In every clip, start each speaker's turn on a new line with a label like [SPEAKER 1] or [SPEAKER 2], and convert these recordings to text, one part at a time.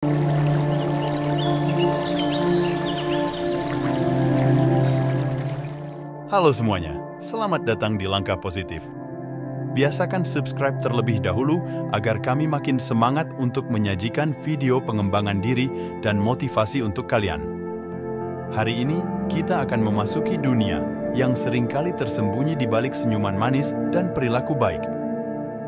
[SPEAKER 1] Halo semuanya, selamat datang di Langkah Positif. Biasakan subscribe terlebih dahulu agar kami makin semangat untuk menyajikan video pengembangan diri dan motivasi untuk kalian. Hari ini, kita akan memasuki dunia yang seringkali tersembunyi di balik senyuman manis dan perilaku baik.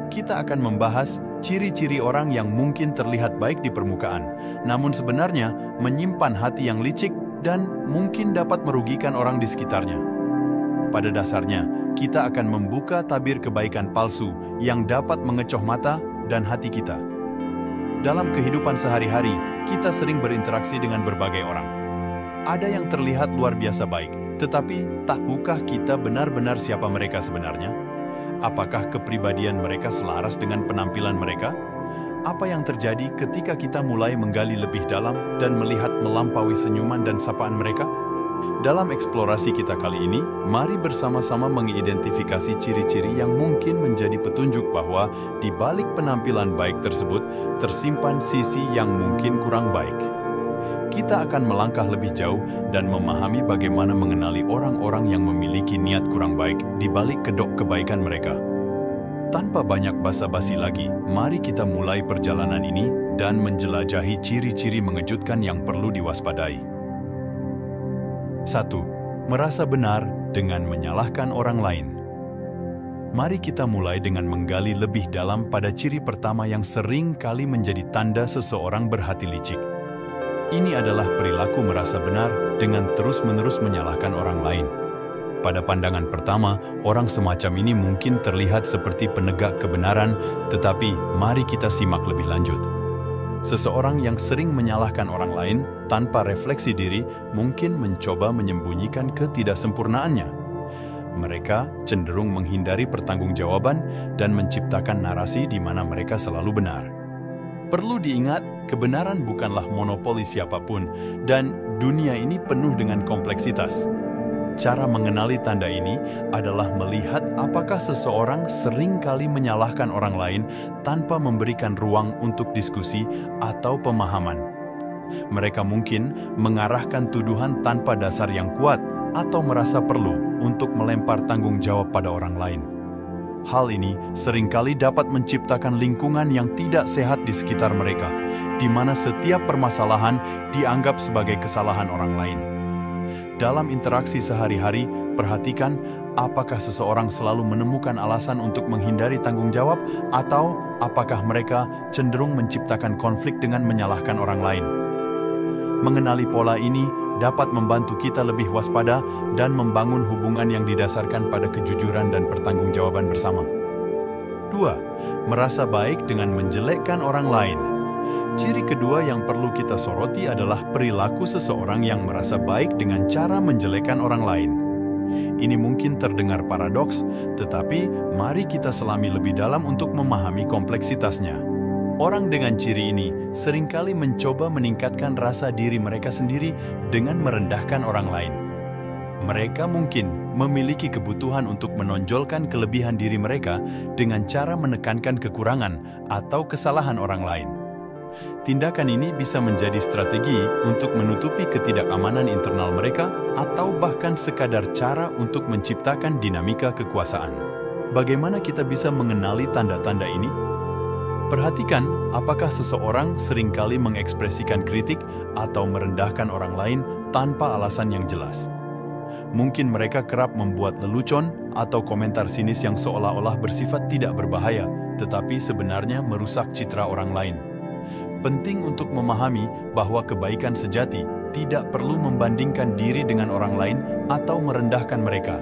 [SPEAKER 1] Kita akan membahas ciri-ciri orang yang mungkin terlihat baik di permukaan, namun sebenarnya menyimpan hati yang licik dan mungkin dapat merugikan orang di sekitarnya. Pada dasarnya, kita akan membuka tabir kebaikan palsu yang dapat mengecoh mata dan hati kita. Dalam kehidupan sehari-hari, kita sering berinteraksi dengan berbagai orang. Ada yang terlihat luar biasa baik, tetapi tahukah kita benar-benar siapa mereka sebenarnya? Apakah kepribadian mereka selaras dengan penampilan mereka? Apa yang terjadi ketika kita mulai menggali lebih dalam dan melihat melampaui senyuman dan sapaan mereka? Dalam eksplorasi kita kali ini, mari bersama-sama mengidentifikasi ciri-ciri yang mungkin menjadi petunjuk bahwa di balik penampilan baik tersebut tersimpan sisi yang mungkin kurang baik. Kita akan melangkah lebih jauh dan memahami bagaimana mengenali orang-orang yang memiliki niat kurang baik di balik kedok kebaikan mereka. Tanpa banyak basa-basi lagi, mari kita mulai perjalanan ini dan menjelajahi ciri-ciri mengejutkan yang perlu diwaspadai. 1. Merasa benar dengan menyalahkan orang lain. Mari kita mulai dengan menggali lebih dalam pada ciri pertama yang sering kali menjadi tanda seseorang berhati licik. Ini adalah perilaku merasa benar dengan terus-menerus menyalahkan orang lain. Pada pandangan pertama, orang semacam ini mungkin terlihat seperti penegak kebenaran, tetapi mari kita simak lebih lanjut. Seseorang yang sering menyalahkan orang lain tanpa refleksi diri mungkin mencoba menyembunyikan ketidaksempurnaannya. Mereka cenderung menghindari pertanggungjawaban dan menciptakan narasi di mana mereka selalu benar. Perlu diingat, kebenaran bukanlah monopoli siapapun, dan dunia ini penuh dengan kompleksitas. Cara mengenali tanda ini adalah melihat apakah seseorang sering kali menyalahkan orang lain tanpa memberikan ruang untuk diskusi atau pemahaman. Mereka mungkin mengarahkan tuduhan tanpa dasar yang kuat atau merasa perlu untuk melempar tanggung jawab pada orang lain. Hal ini seringkali dapat menciptakan lingkungan yang tidak sehat di sekitar mereka, di mana setiap permasalahan dianggap sebagai kesalahan orang lain. Dalam interaksi sehari-hari, perhatikan apakah seseorang selalu menemukan alasan untuk menghindari tanggung jawab atau apakah mereka cenderung menciptakan konflik dengan menyalahkan orang lain. Mengenali pola ini dapat membantu kita lebih waspada dan membangun hubungan yang didasarkan pada kejujuran dan pertanggungjawaban bersama. 2. Merasa baik dengan menjelekkan orang lain. Ciri kedua yang perlu kita soroti adalah perilaku seseorang yang merasa baik dengan cara menjelekkan orang lain. Ini mungkin terdengar paradoks, tetapi mari kita selami lebih dalam untuk memahami kompleksitasnya. Orang dengan ciri ini seringkali mencoba meningkatkan rasa diri mereka sendiri dengan merendahkan orang lain. Mereka mungkin memiliki kebutuhan untuk menonjolkan kelebihan diri mereka dengan cara menekankan kekurangan atau kesalahan orang lain. Tindakan ini bisa menjadi strategi untuk menutupi ketidakamanan internal mereka atau bahkan sekadar cara untuk menciptakan dinamika kekuasaan. Bagaimana kita bisa mengenali tanda-tanda ini? Perhatikan apakah seseorang seringkali mengekspresikan kritik atau merendahkan orang lain tanpa alasan yang jelas. Mungkin mereka kerap membuat lelucon atau komentar sinis yang seolah-olah bersifat tidak berbahaya, tetapi sebenarnya merusak citra orang lain. Penting untuk memahami bahwa kebaikan sejati tidak perlu membandingkan diri dengan orang lain atau merendahkan mereka.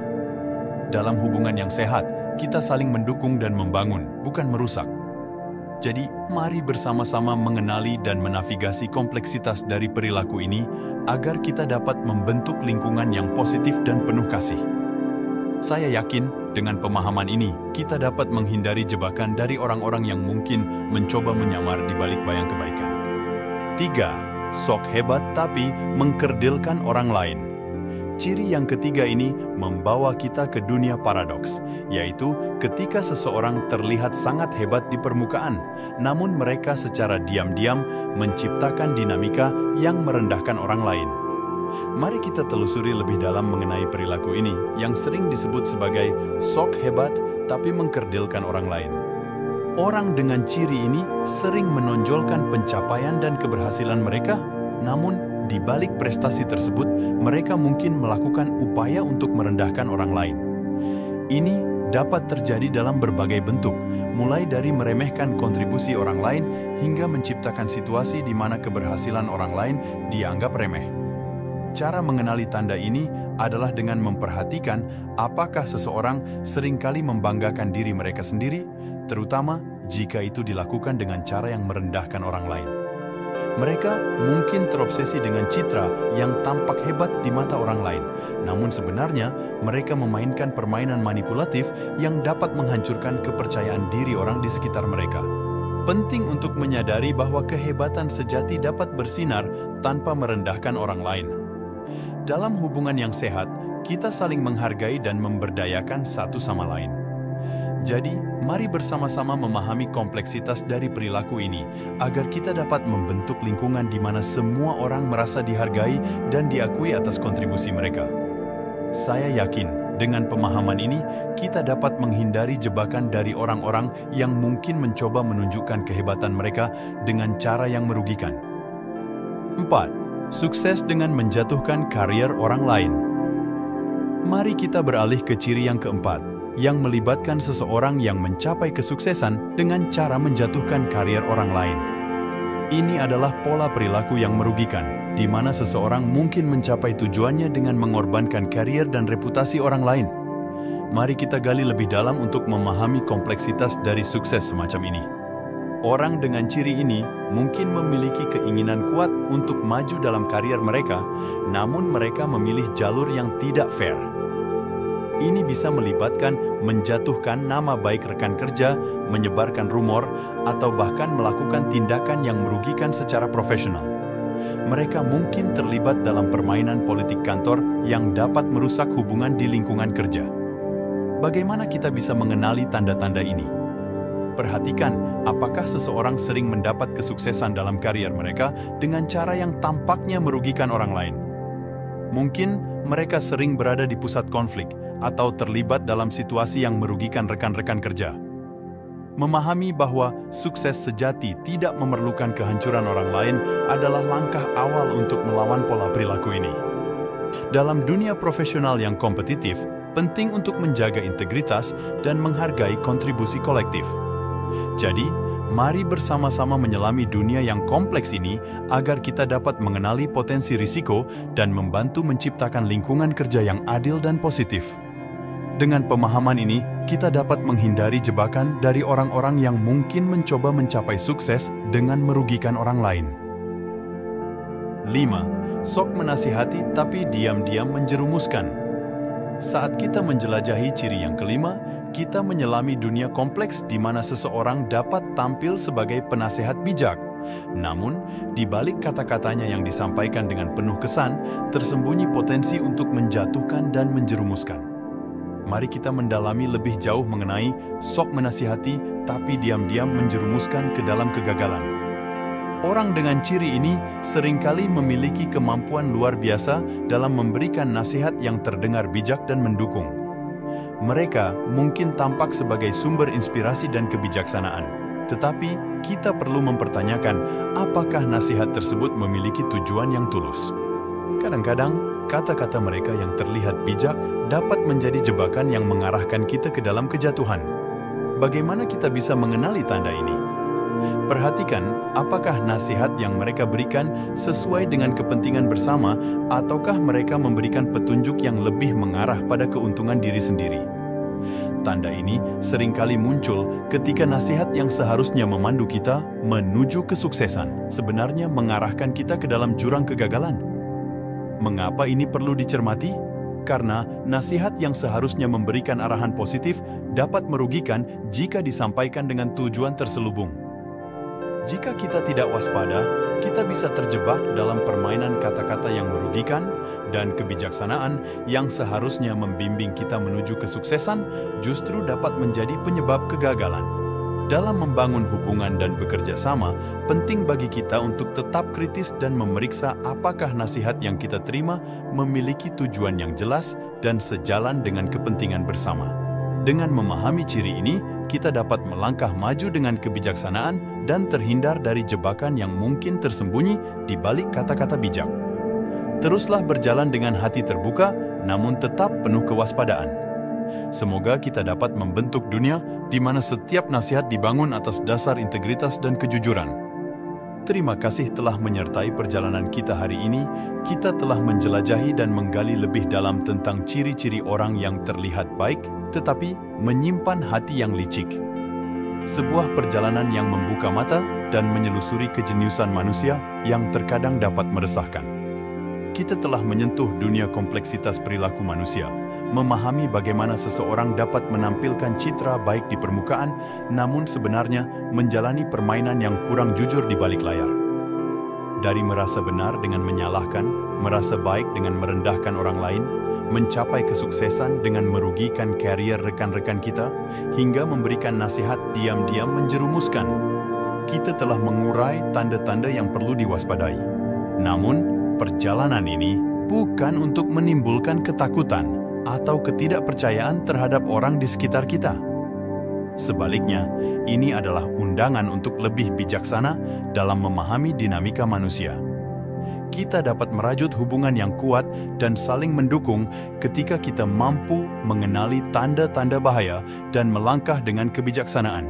[SPEAKER 1] Dalam hubungan yang sehat, kita saling mendukung dan membangun, bukan merusak. Jadi, mari bersama-sama mengenali dan menavigasi kompleksitas dari perilaku ini agar kita dapat membentuk lingkungan yang positif dan penuh kasih. Saya yakin dengan pemahaman ini, kita dapat menghindari jebakan dari orang-orang yang mungkin mencoba menyamar di balik bayang kebaikan. 3. Sok hebat tapi mengkerdilkan orang lain. Ciri yang ketiga ini membawa kita ke dunia paradoks, yaitu ketika seseorang terlihat sangat hebat di permukaan, namun mereka secara diam-diam menciptakan dinamika yang merendahkan orang lain. Mari kita telusuri lebih dalam mengenai perilaku ini yang sering disebut sebagai sok hebat tapi mengkerdilkan orang lain. Orang dengan ciri ini sering menonjolkan pencapaian dan keberhasilan mereka, namun di balik prestasi tersebut, mereka mungkin melakukan upaya untuk merendahkan orang lain. Ini dapat terjadi dalam berbagai bentuk, mulai dari meremehkan kontribusi orang lain hingga menciptakan situasi di mana keberhasilan orang lain dianggap remeh. Cara mengenali tanda ini adalah dengan memperhatikan apakah seseorang seringkali membanggakan diri mereka sendiri, terutama jika itu dilakukan dengan cara yang merendahkan orang lain. Mereka mungkin terobsesi dengan citra yang tampak hebat di mata orang lain, namun sebenarnya mereka memainkan permainan manipulatif yang dapat menghancurkan kepercayaan diri orang di sekitar mereka. Penting untuk menyadari bahwa kehebatan sejati dapat bersinar tanpa merendahkan orang lain. Dalam hubungan yang sehat, kita saling menghargai dan memberdayakan satu sama lain. Jadi, mari bersama-sama memahami kompleksitas dari perilaku ini agar kita dapat membentuk lingkungan di mana semua orang merasa dihargai dan diakui atas kontribusi mereka. Saya yakin, dengan pemahaman ini, kita dapat menghindari jebakan dari orang-orang yang mungkin mencoba menunjukkan kehebatan mereka dengan cara yang merugikan. 4. Sukses dengan menjatuhkan karier orang lain. Mari kita beralih ke ciri yang keempat, yang melibatkan seseorang yang mencapai kesuksesan dengan cara menjatuhkan karier orang lain. Ini adalah pola perilaku yang merugikan, di mana seseorang mungkin mencapai tujuannya dengan mengorbankan karier dan reputasi orang lain. Mari kita gali lebih dalam untuk memahami kompleksitas dari sukses semacam ini. Orang dengan ciri ini mungkin memiliki keinginan kuat untuk maju dalam karier mereka, namun mereka memilih jalur yang tidak fair. Ini bisa melibatkan menjatuhkan nama baik rekan kerja, menyebarkan rumor, atau bahkan melakukan tindakan yang merugikan secara profesional. Mereka mungkin terlibat dalam permainan politik kantor yang dapat merusak hubungan di lingkungan kerja. Bagaimana kita bisa mengenali tanda-tanda ini? Perhatikan apakah seseorang sering mendapat kesuksesan dalam karier mereka dengan cara yang tampaknya merugikan orang lain. Mungkin mereka sering berada di pusat konflik atau terlibat dalam situasi yang merugikan rekan-rekan kerja. Memahami bahwa sukses sejati tidak memerlukan kehancuran orang lain adalah langkah awal untuk melawan pola perilaku ini. Dalam dunia profesional yang kompetitif, penting untuk menjaga integritas dan menghargai kontribusi kolektif. Jadi, mari bersama-sama menyelami dunia yang kompleks ini agar kita dapat mengenali potensi risiko dan membantu menciptakan lingkungan kerja yang adil dan positif. Dengan pemahaman ini, kita dapat menghindari jebakan dari orang-orang yang mungkin mencoba mencapai sukses dengan merugikan orang lain. 5. Sok menasihati tapi diam-diam menjerumuskan. Saat kita menjelajahi ciri yang kelima, kita menyelami dunia kompleks di mana seseorang dapat tampil sebagai penasehat bijak. Namun, di balik kata-katanya yang disampaikan dengan penuh kesan, tersembunyi potensi untuk menjatuhkan dan menjerumuskan. Mari kita mendalami lebih jauh mengenai sok menasihati tapi diam-diam menjerumuskan ke dalam kegagalan. Orang dengan ciri ini seringkali memiliki kemampuan luar biasa dalam memberikan nasihat yang terdengar bijak dan mendukung. Mereka mungkin tampak sebagai sumber inspirasi dan kebijaksanaan, tetapi kita perlu mempertanyakan apakah nasihat tersebut memiliki tujuan yang tulus. Kadang-kadang, kata-kata mereka yang terlihat bijak dapat menjadi jebakan yang mengarahkan kita ke dalam kejatuhan. Bagaimana kita bisa mengenali tanda ini? Perhatikan apakah nasihat yang mereka berikan sesuai dengan kepentingan bersama ataukah mereka memberikan petunjuk yang lebih mengarah pada keuntungan diri sendiri. Tanda ini seringkali muncul ketika nasihat yang seharusnya memandu kita menuju kesuksesan sebenarnya mengarahkan kita ke dalam jurang kegagalan. Mengapa ini perlu dicermati? Karena nasihat yang seharusnya memberikan arahan positif dapat merugikan jika disampaikan dengan tujuan terselubung. Jika kita tidak waspada, kita bisa terjebak dalam permainan kata-kata yang merugikan dan kebijaksanaan yang seharusnya membimbing kita menuju kesuksesan justru dapat menjadi penyebab kegagalan. Dalam membangun hubungan dan bekerja sama, penting bagi kita untuk tetap kritis dan memeriksa apakah nasihat yang kita terima memiliki tujuan yang jelas dan sejalan dengan kepentingan bersama. Dengan memahami ciri ini, kita dapat melangkah maju dengan kebijaksanaan dan terhindar dari jebakan yang mungkin tersembunyi di balik kata-kata bijak. Teruslah berjalan dengan hati terbuka, namun tetap penuh kewaspadaan. Semoga kita dapat membentuk dunia di mana setiap nasihat dibangun atas dasar integritas dan kejujuran. Terima kasih telah menyertai perjalanan kita hari ini. Kita telah menjelajahi dan menggali lebih dalam tentang ciri-ciri orang yang terlihat baik, tetapi menyimpan hati yang licik. Sebuah perjalanan yang membuka mata dan menyelusuri kejeniusan manusia yang terkadang dapat meresahkan. Kita telah menyentuh dunia kompleksitas perilaku manusia, memahami bagaimana seseorang dapat menampilkan citra baik di permukaan, namun sebenarnya menjalani permainan yang kurang jujur di balik layar. Dari merasa benar dengan menyalahkan, merasa baik dengan merendahkan orang lain, mencapai kesuksesan dengan merugikan karier rekan-rekan kita, hingga memberikan nasihat diam-diam menjerumuskan. Kita telah mengurai tanda-tanda yang perlu diwaspadai. Namun, perjalanan ini bukan untuk menimbulkan ketakutan atau ketidakpercayaan terhadap orang di sekitar kita. Sebaliknya, ini adalah undangan untuk lebih bijaksana dalam memahami dinamika manusia. Kita dapat merajut hubungan yang kuat dan saling mendukung ketika kita mampu mengenali tanda-tanda bahaya dan melangkah dengan kebijaksanaan.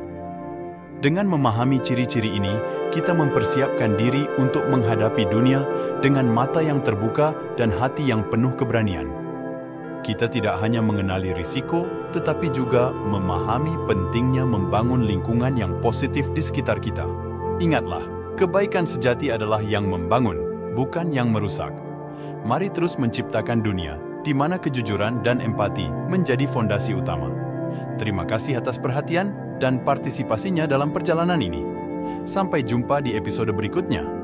[SPEAKER 1] Dengan memahami ciri-ciri ini, kita mempersiapkan diri untuk menghadapi dunia dengan mata yang terbuka dan hati yang penuh keberanian. Kita tidak hanya mengenali risiko, tetapi juga memahami pentingnya membangun lingkungan yang positif di sekitar kita. Ingatlah, kebaikan sejati adalah yang membangun, bukan yang merusak. Mari terus menciptakan dunia di mana kejujuran dan empati menjadi fondasi utama. Terima kasih atas perhatian dan partisipasinya dalam perjalanan ini. Sampai jumpa di episode berikutnya.